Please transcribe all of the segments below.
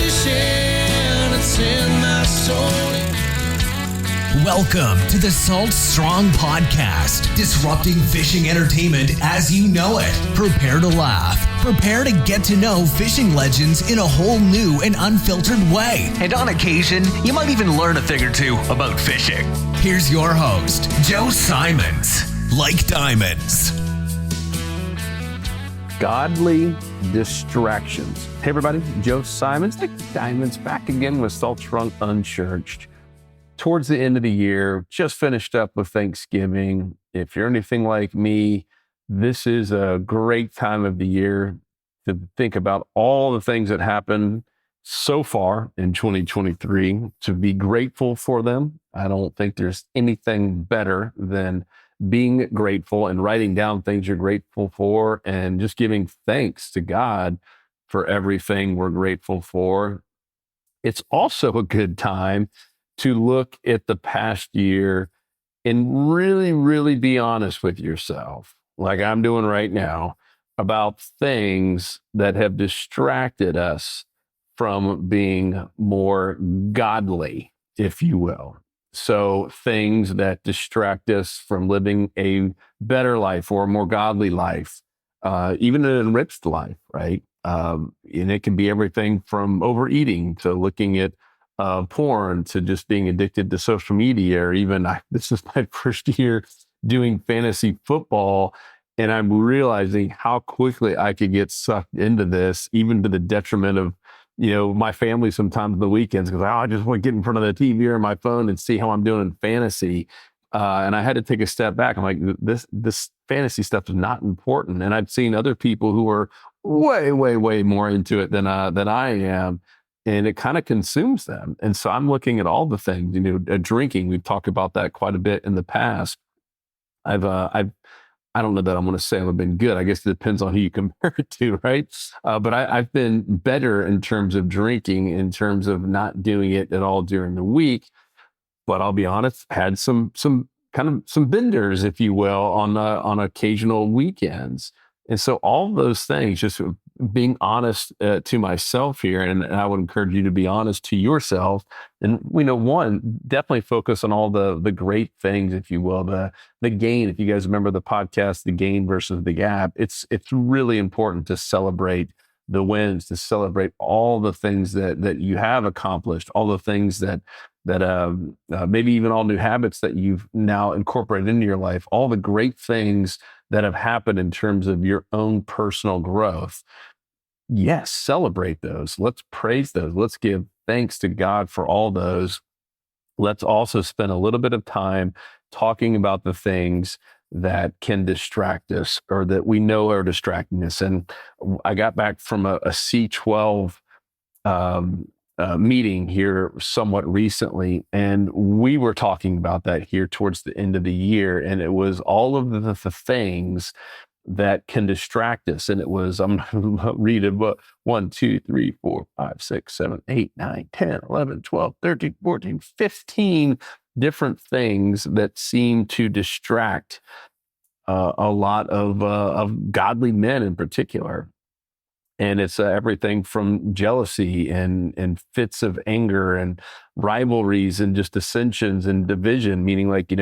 fishing, it's in my soul. Welcome to the Salt Strong Podcast, disrupting fishing entertainment as you know it. Prepare to laugh. Prepare to get to know fishing legends in a whole new and unfiltered way. And on occasion, you might even learn a thing or two about fishing. Here's your host, Joe Simons. Like diamonds. Godly distractions. Hey everybody, Joe Simons, like diamonds, back again with Salt Strong Unchurched. Towards the end of the year, just finished up with Thanksgiving. If you're anything like me, this is a great time of the year to think about all the things that happened so far in 2023, to be grateful for them. I don't think there's anything better than being grateful and writing down things you're grateful for and just giving thanks to God for everything we're grateful for. It's also a good time to look at the past year and really be honest with yourself, like I'm doing right now, about things that have distracted us from being more godly, if you will. So things that distract us from living a better life or a more godly life, even an enriched life, right? And it can be everything from overeating to looking at porn to just being addicted to social media, or even this is my first year doing fantasy football, and I'm realizing how quickly I could get sucked into this, even to the detriment of, my family sometimes on the weekends, because I just want to get in front of the TV or my phone and see how I'm doing in fantasy. And I had to take a step back. I'm like, this fantasy stuff is not important. And I've seen other people who are way more into it than I am. And it kind of consumes them. And so I'm looking at all the things, drinking. We've talked about that quite a bit in the past. I don't know that I'm going to say I've been good. I guess it depends on who you compare it to, right? But I've been better in terms of drinking, in terms of not doing it at all during the week. But I'll be honest, had some benders, if you will, on occasional weekends. And so all those things, just being honest to myself here, and I would encourage you to be honest to yourself. And one, definitely focus on all the great things, if you will, the gain. If you guys remember the podcast, The Gain versus the Gap, it's really important to celebrate the wins, to celebrate all the things that you have accomplished, all the things that maybe even all new habits that you've now incorporated into your life, all the great things that have happened in terms of your own personal growth. Yes, celebrate those. Let's praise those. Let's give thanks to God for all those. Let's also spend a little bit of time talking about the things that can distract us, or that we know are distracting us. And I got back from a C12 meeting here somewhat recently, and we were talking about that here towards the end of the year. And it was all of the things that can distract us. And it was, I'm going to read it, but 1, 2, 3, 4, 5, 6, 7, 8, 9, 10, 11, 12, 13, 14, 15 different things that seem to distract a lot of godly men in particular. And it's everything from jealousy and fits of anger and rivalries and just dissensions and division, meaning like,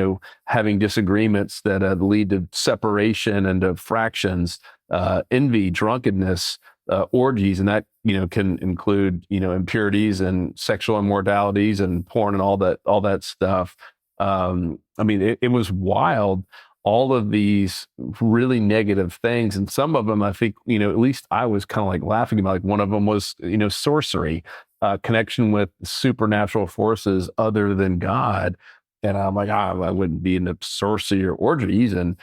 having disagreements that lead to separation and to fractions, envy, drunkenness, orgies, and that, can include, impurities and sexual immoralities and porn and all that stuff. It was wild. All of these really negative things. And some of them, I think, at least I was kind of like laughing about, like one of them was, sorcery, connection with supernatural forces other than God. And I'm like, I wouldn't be into sorcery or orgies. And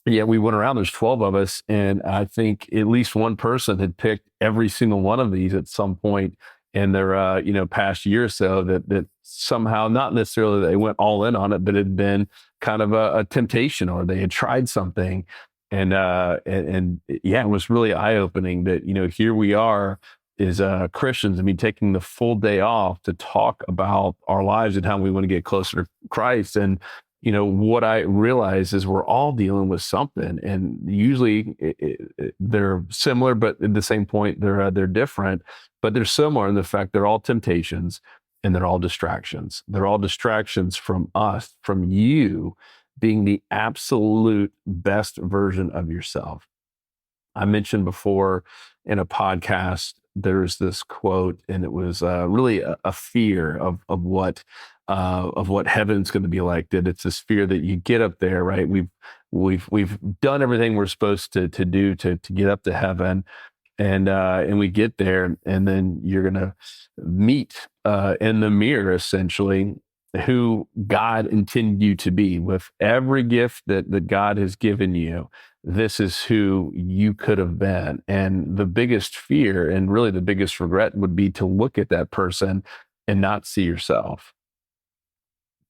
yeah, we went around, there's 12 of us. And I think at least one person had picked every single one of these at some point in their, past year or so, that somehow, not necessarily they went all in on it, but it had been kind of a temptation, or they had tried something. And it was really eye-opening that, here we are as Christians, taking the full day off to talk about our lives and how we want to get closer to Christ. And, what I realize is we're all dealing with something, and usually they're similar, but at the same point, they're different. but they're similar in the fact they're all temptations and they're all distractions. They're all distractions from us, from you being the absolute best version of yourself. I mentioned before in a podcast, there's this quote, and it was really a fear of what heaven's going to be like. That it's this fear that you get up there, right? We've done everything we're supposed to do to get up to heaven, and we get there, and then you're going to meet in the mirror essentially who God intended you to be with every gift that God has given you. This is who you could have been. And the biggest fear and really the biggest regret would be to look at that person and not see yourself.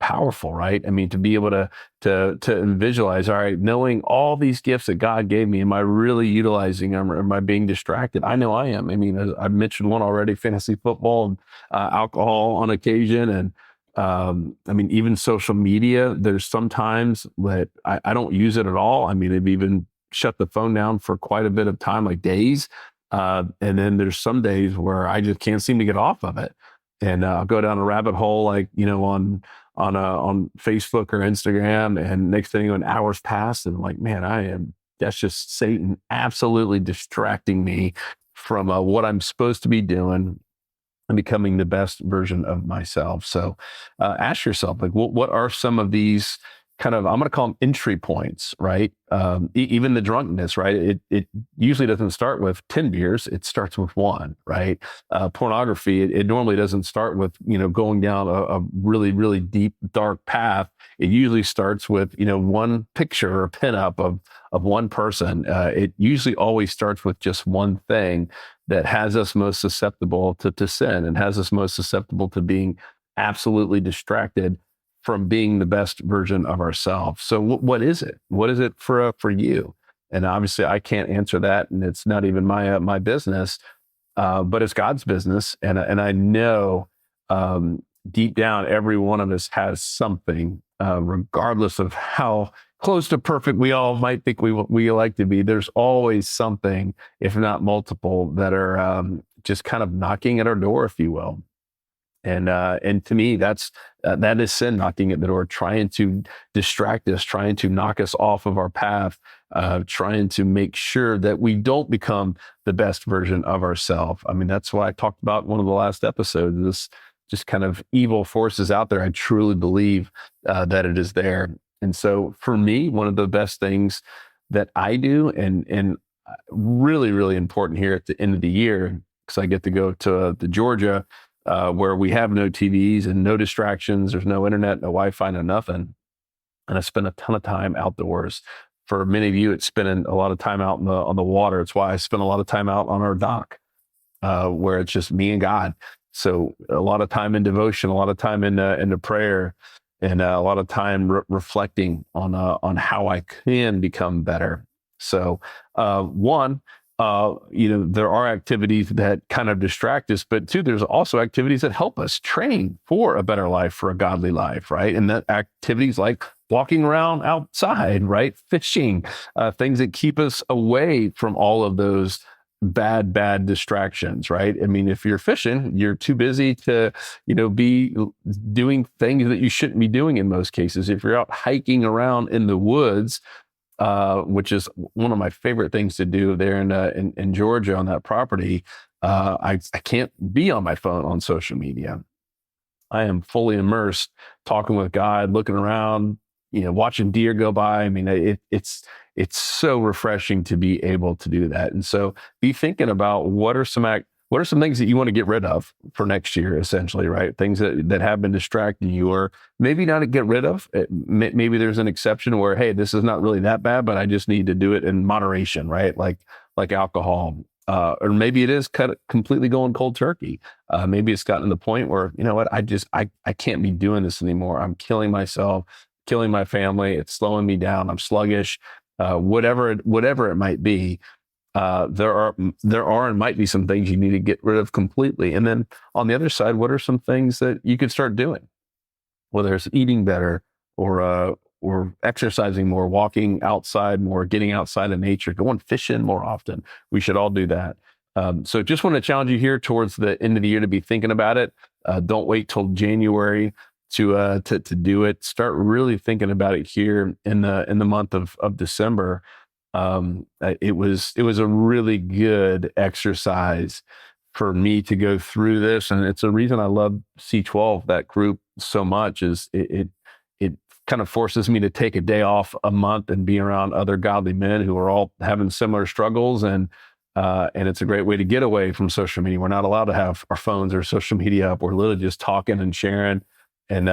Powerful, right? I mean, to be able to visualize, all right, knowing all these gifts that God gave me, am I really utilizing them, or am I being distracted? I know I am. I mean, as I mentioned one already, fantasy football and alcohol on occasion. And I mean, even social media, there's sometimes that I don't use it at all. I mean, I've even shut the phone down for quite a bit of time, like days. And then there's some days where I just can't seem to get off of it. And I'll go down a rabbit hole, like, on Facebook or Instagram. And next thing you know, an hour's passed, and I'm like, man, that's just Satan absolutely distracting me from what I'm supposed to be doing and becoming the best version of myself. So ask yourself, like, what are some of these kind of, I'm going to call them entry points, right? Even the drunkenness, right? It usually doesn't start with 10 beers. It starts with one, right? Pornography, it normally doesn't start with, going down a really, really deep, dark path. It usually starts with, one picture or pinup of one person. It usually always starts with just one thing that has us most susceptible to sin and has us most susceptible to being absolutely distracted from being the best version of ourselves. So what is it? What is it for you? And obviously I can't answer that, and it's not even my business, but it's God's business. And I know deep down, every one of us has something, regardless of how close to perfect we all might think we like to be. There's always something, if not multiple, that are just kind of knocking at our door, if you will. And to me, that is sin knocking at the door, trying to distract us, trying to knock us off of our path, trying to make sure that we don't become the best version of ourselves. I mean, that's why I talked about in one of the last episodes, this just kind of evil forces out there. I truly believe that it is there. And so for me, one of the best things that I do, and really, really important here at the end of the year, because I get to go to Georgia, where we have no TVs and no distractions. There's no internet, no Wi-Fi, no nothing. And I spend a ton of time outdoors. For many of you, it's spending a lot of time out on the water. It's why I spend a lot of time out on our dock, where it's just me and God. So a lot of time in devotion, a lot of time into prayer, and a lot of time reflecting on how I can become better. So there are activities that kind of distract us, but two, there's also activities that help us train for a better life, for a godly life, right? And that activities like walking around outside, right? Fishing, things that keep us away from all of those bad distractions, right? I mean, if you're fishing, you're too busy to, be doing things that you shouldn't be doing in most cases. If you're out hiking around in the woods, which is one of my favorite things to do there in Georgia on that property, I can't be on my phone on social media. I am fully immersed, talking with God, looking around, watching deer go by. I mean, it's so refreshing to be able to do that. And so be thinking about what are some things that you want to get rid of for next year, essentially, right? Things that have been distracting you, or maybe not to get rid of. Maybe there's an exception where, hey, this is not really that bad, but I just need to do it in moderation, right? Like alcohol. Or maybe it is completely going cold turkey. Maybe it's gotten to the point where, I can't be doing this anymore. I'm killing myself, killing my family. It's slowing me down. I'm sluggish. Whatever it might be. There are and might be some things you need to get rid of completely. And then on the other side, what are some things that you could start doing? Whether it's eating better or exercising more, walking outside more, getting outside in nature, going fishing more often. We should all do that. So just want to challenge you here towards the end of the year to be thinking about it. Don't wait till January to do it. Start really thinking about it here in the month of December. It was a really good exercise for me to go through this, and it's a reason I love C12, that group, so much. Is it kind of forces me to take a day off a month and be around other godly men who are all having similar struggles, and it's a great way to get away from social media. We're not allowed to have our phones or social media up. We're literally just talking and sharing, and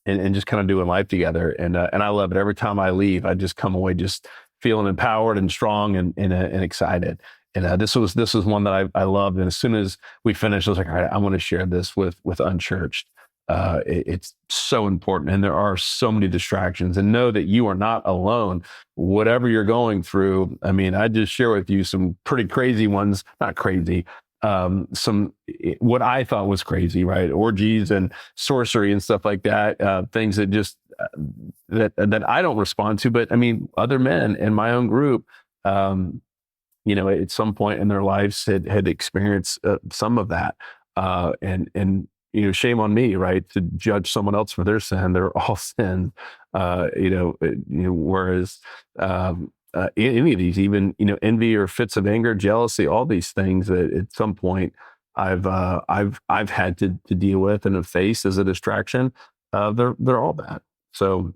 just kind of doing life together. And I love it. Every time I leave, I just come away just feeling empowered and strong and excited. And this was one that I loved. And as soon as we finished, I was like, all right, I want to share this with Unchurched. It's so important, and there are so many distractions. And know that you are not alone. Whatever you're going through, I mean, I just share with you some pretty crazy ones. Not crazy. Some what I thought was crazy, right? Orgies and sorcery and stuff like that. Things that just that I don't respond to. But I mean, other men in my own group, at some point in their lives had experienced some of that, and shame on me, right, to judge someone else for their sin. They're all sin, whereas any of these, even envy or fits of anger, jealousy, all these things that at some point I've had to deal with and have faced as a distraction. They're all bad. So.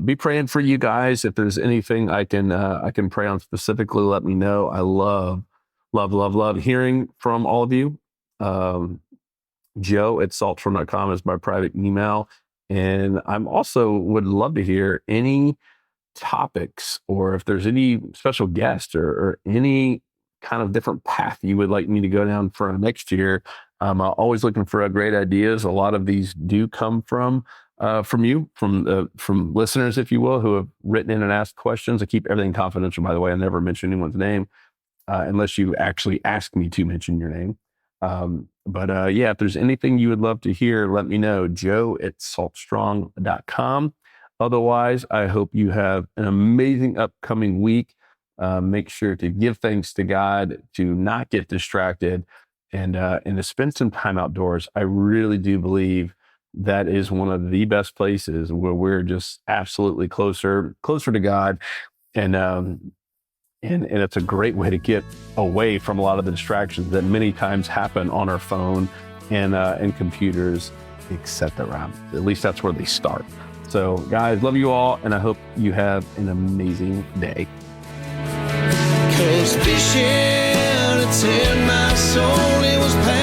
Be praying for you guys. If there's anything I can pray on specifically, let me know. I love hearing from all of you. Joe@saltfrom.com is my private email. And I'm also would love to hear any topics, or if there's any special guest or any kind of different path you would like me to go down for next year. I'm always looking for great ideas. A lot of these do come from you, from listeners, if you will, who have written in and asked questions. I keep everything confidential, by the way. I never mention anyone's name unless you actually ask me to mention your name. But if there's anything you would love to hear, let me know. Joe@saltstrong.com. Otherwise, I hope you have an amazing upcoming week. Make sure to give thanks to God, to not get distracted, and to spend some time outdoors. I really do believe that is one of the best places where we're just absolutely closer to God. And it's a great way to get away from a lot of the distractions that many times happen on our phone and computers, etc. At least that's where they start. So guys, love you all, and I hope you have an amazing day. 'Cause fishing, it's in my soul, it was pain.